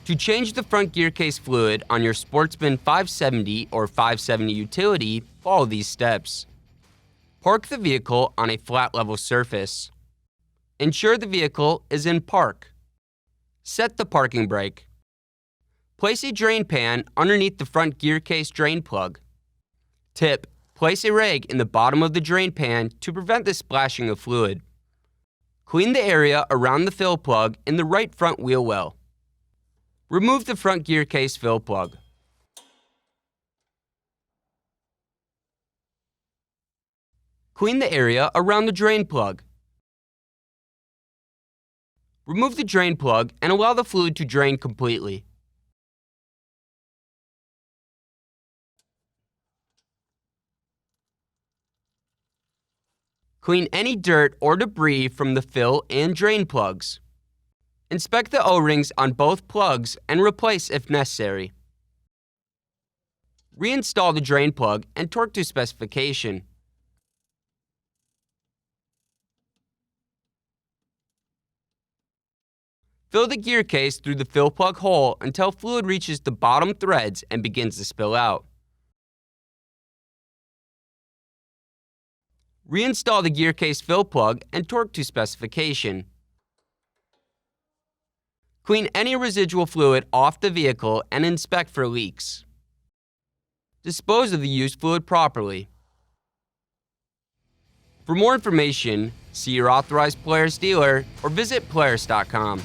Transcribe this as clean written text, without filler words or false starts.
To change the front gear case fluid on your Sportsman 570 or 570 utility, follow these steps. Park the vehicle on a flat level surface. Ensure the vehicle is in park. Set the parking brake. Place a drain pan underneath the front gear case drain plug. Tip: place a rag in the bottom of the drain pan to prevent the splashing of fluid. Clean the area around the fill plug in the right front wheel well. Remove the front gear case fill plug. Clean the area around the drain plug. Remove the drain plug and allow the fluid to drain completely. Clean any dirt or debris from the fill and drain plugs. Inspect the O-rings on both plugs and replace if necessary. Reinstall the drain plug and torque to specification. Fill the gear case through the fill plug hole until fluid reaches the bottom threads and begins to spill out. Reinstall the gear case fill plug and torque to specification. Clean any residual fluid off the vehicle and inspect for leaks. Dispose of the used fluid properly. For more information, see your authorized Polaris dealer or visit Polaris.com.